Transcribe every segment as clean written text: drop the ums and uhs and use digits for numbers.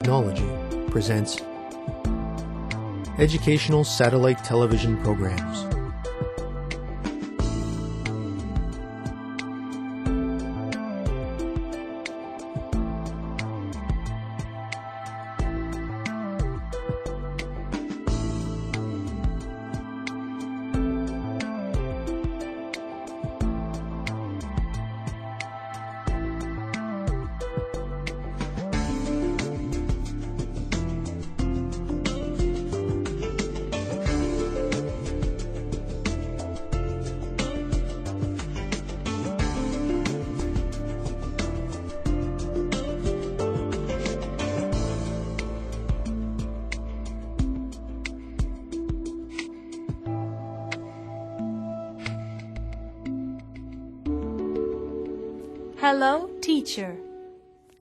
Technology presents educational satellite television programs. Hello, teacher.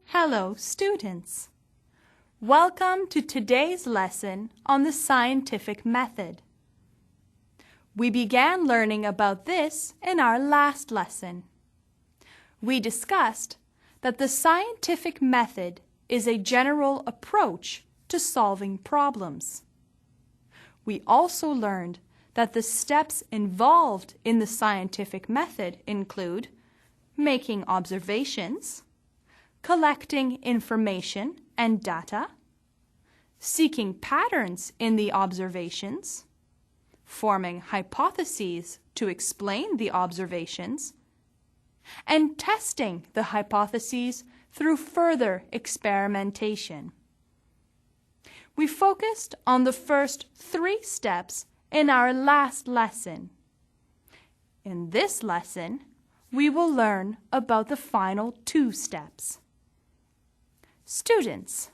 Hello, students. Welcome to today's lesson on the scientific method. We began learning about this in our last lesson. We discussed that the scientific method is a general approach to solving problems. We also learned that the steps involved in the scientific method include making observations, collecting information and data, seeking patterns in the observations, forming hypotheses to explain the observations, and testing the hypotheses through further experimentation. We focused on the first 3 steps in our last lesson. In this lesson, we will learn about the final 2 steps. Students,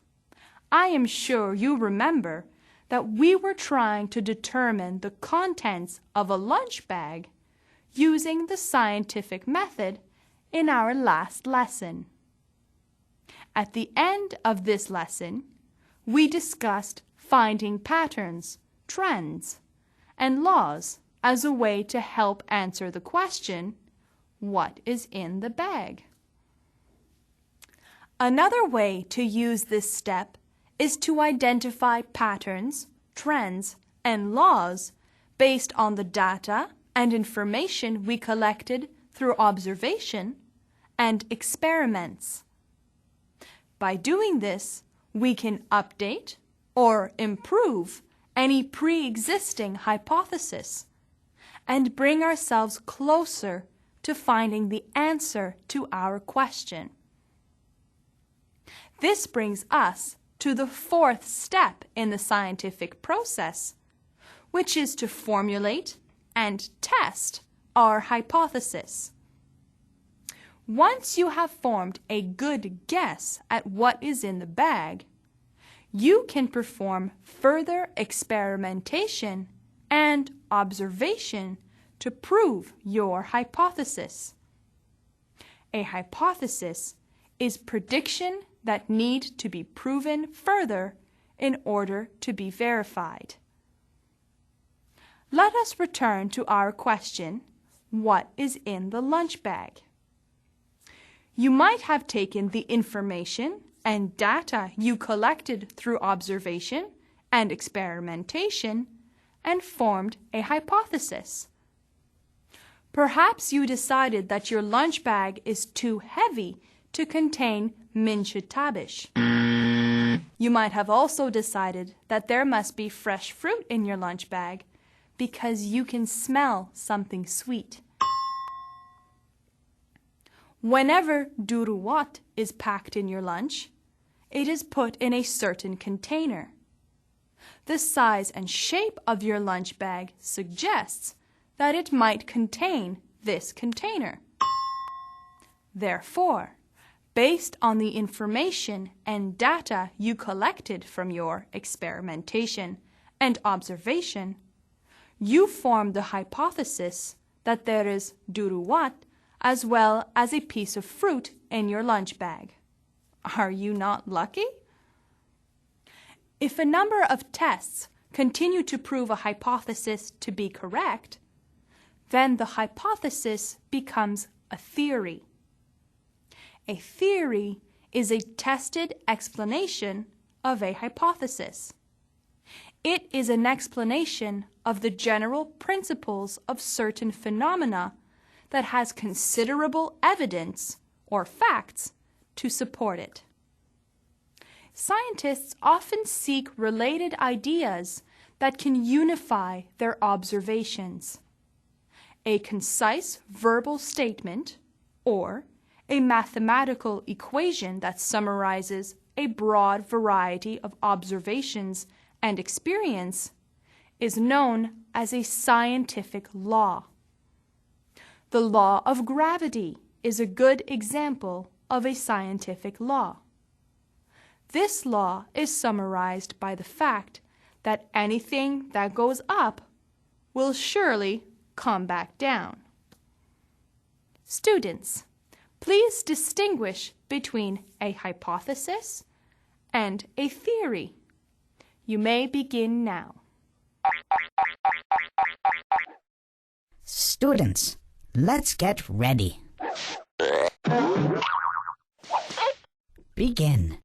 I am sure you remember that we were trying to determine the contents of a lunch bag using the scientific method in our last lesson. At the end of this lesson, we discussed finding patterns, trends, and laws as a way to help answer the question, what is in the bag? Another way to use this step is to identify patterns, trends, and laws based on the data and information we collected through observation and experiments. By doing this, we can update or improve any pre-existing hypothesis and bring ourselves closer to finding the answer to our question. This brings us to the 4th step in the scientific process, which is to formulate and test our hypothesis. Once you have formed a good guess at what is in the bag, you can perform further experimentation and observation to prove your hypothesis. A hypothesis is prediction that need to be proven further in order to be verified. Let us return to our question, what is in the lunch bag? You might have taken the information and data you collected through observation and experimentation and formed a hypothesis. Perhaps you decided that your lunch bag is too heavy to contain minchitabish. You might have also decided that there must be fresh fruit in your lunch bag because you can smell something sweet. Whenever duruwat is packed in your lunch, it is put in a certain container. The size and shape of your lunch bag suggests that it might contain this container. Therefore, based on the information and data you collected from your experimentation and observation, you formed the hypothesis that there is duruwat as well as a piece of fruit in your lunch bag. Are you not lucky? If a number of tests continue to prove a hypothesis to be correct, then the hypothesis becomes a theory. A theory is a tested explanation of a hypothesis. It is an explanation of the general principles of certain phenomena that has considerable evidence or facts to support it. Scientists often seek related ideas that can unify their observations. A concise verbal statement or a mathematical equation that summarizes a broad variety of observations and experience is known as a scientific law. The law of gravity is a good example of a scientific law. This law is summarized by the fact that anything that goes up will surely come back down. Students, please distinguish between a hypothesis and a theory. You may begin now. Students, let's get ready. Begin.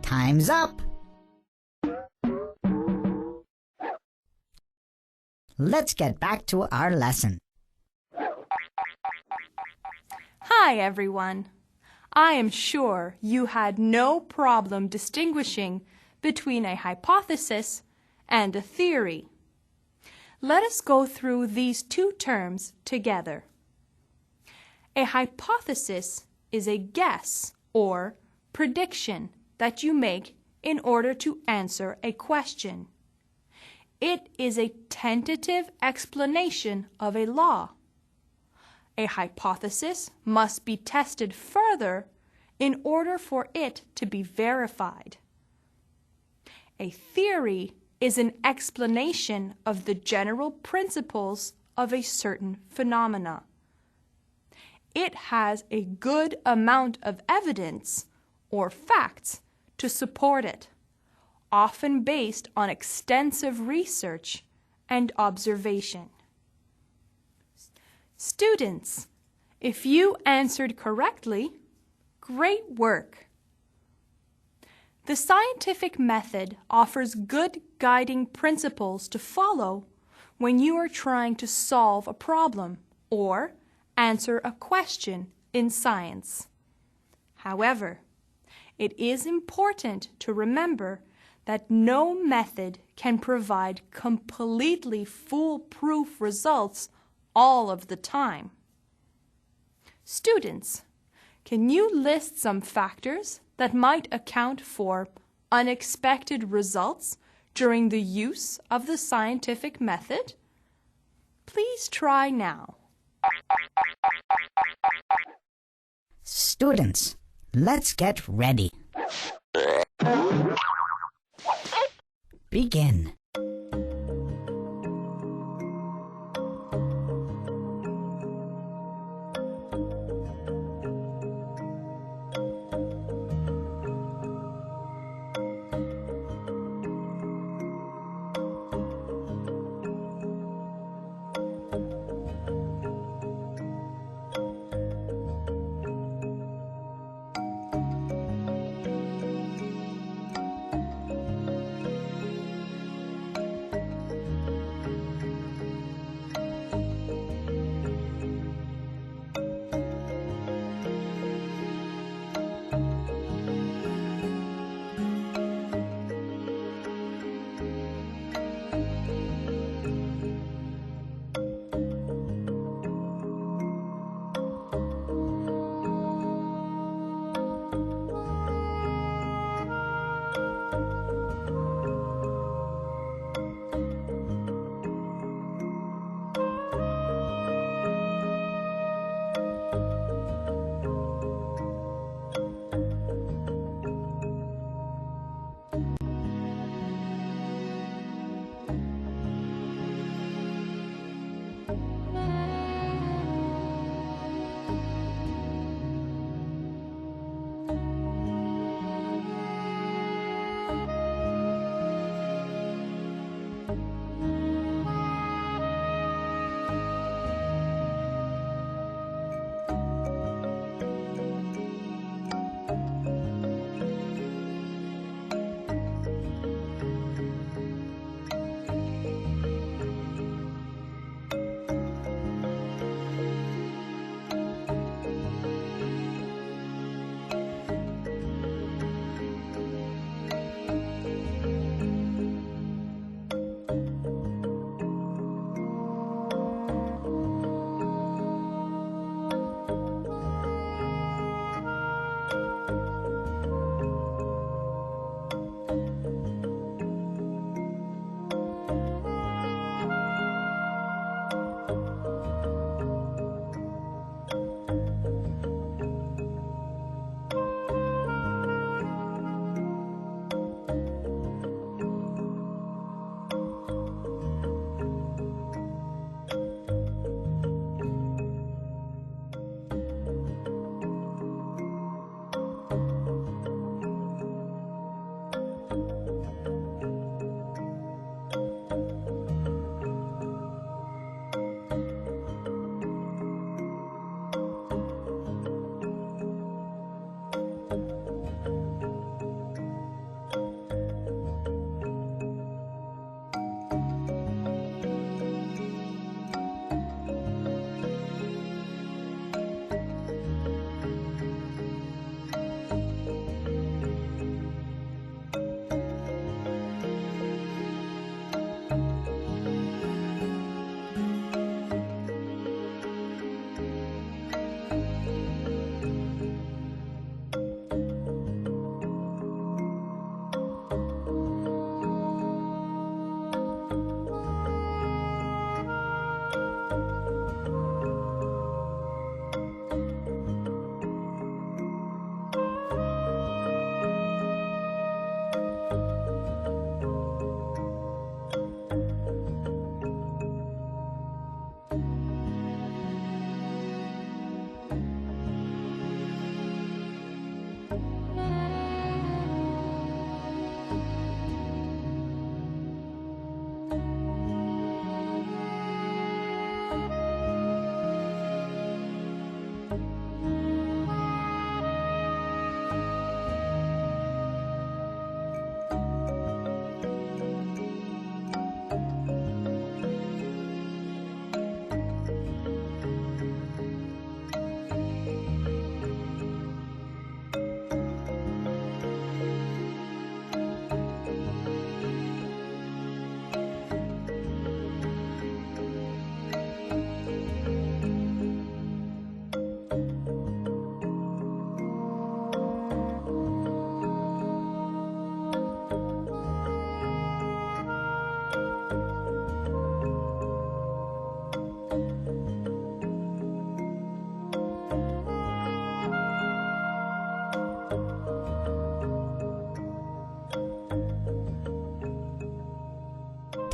Time's up. Let's get back to our lesson. Hi, everyone. I am sure you had no problem distinguishing between a hypothesis and a theory. Let us go through these two terms together. A hypothesis is a guess or prediction that you make in order to answer a question. It is a tentative explanation of a law. A hypothesis must be tested further in order for it to be verified. A theory is an explanation of the general principles of a certain phenomena. It has a good amount of evidence or facts to support it, often based on extensive research and observation. Students, if you answered correctly, great work. The scientific method offers good guiding principles to follow when you are trying to solve a problem or answer a question in science. However, it is important to remember that no method can provide completely foolproof results all of the time. Students, can you list some factors that might account for unexpected results during the use of the scientific method? Please try now. Students, let's get ready. Begin.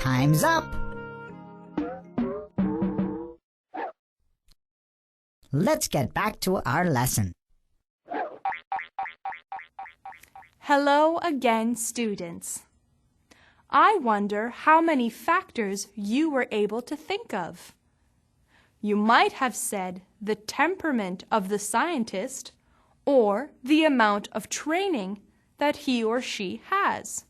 Time's up. Let's get back to our lesson. Hello again, students. I wonder how many factors you were able to think of. You might have said the temperament of the scientist or the amount of training that he or she has.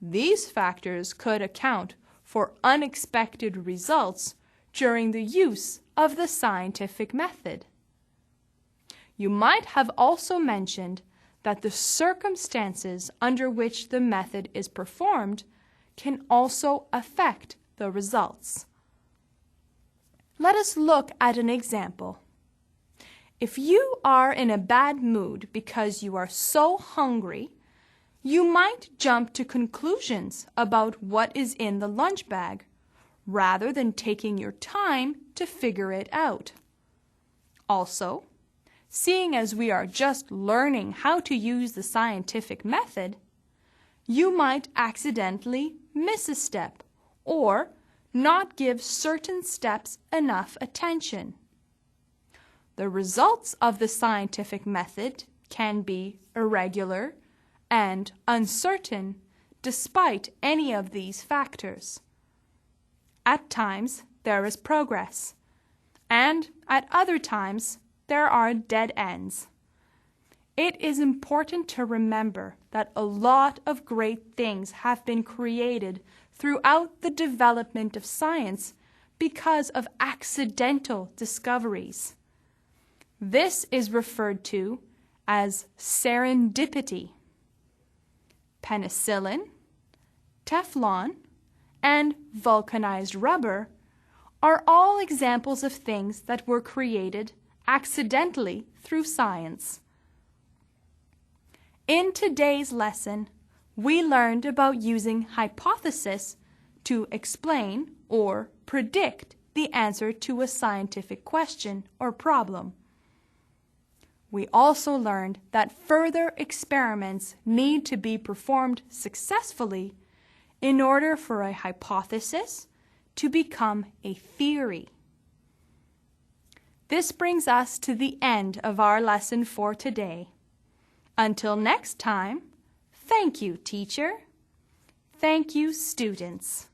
These factors could account for unexpected results during the use of the scientific method. You might have also mentioned that the circumstances under which the method is performed can also affect the results. Let us look at an example. If you are in a bad mood because you are so hungry, you might jump to conclusions about what is in the lunch bag rather than taking your time to figure it out. Also, seeing as we are just learning how to use the scientific method, you might accidentally miss a step or not give certain steps enough attention. The results of the scientific method can be irregular and uncertain despite any of these factors. At times, there is progress, and at other times, there are dead ends. It is important to remember that a lot of great things have been created throughout the development of science because of accidental discoveries. This is referred to as serendipity. Penicillin, Teflon, and vulcanized rubber are all examples of things that were created accidentally through science. In today's lesson, we learned about using hypothesis to explain or predict the answer to a scientific question or problem. We also learned that further experiments need to be performed successfully in order for a hypothesis to become a theory. This brings us to the end of our lesson for today. Until next time, thank you, teacher. Thank you, students.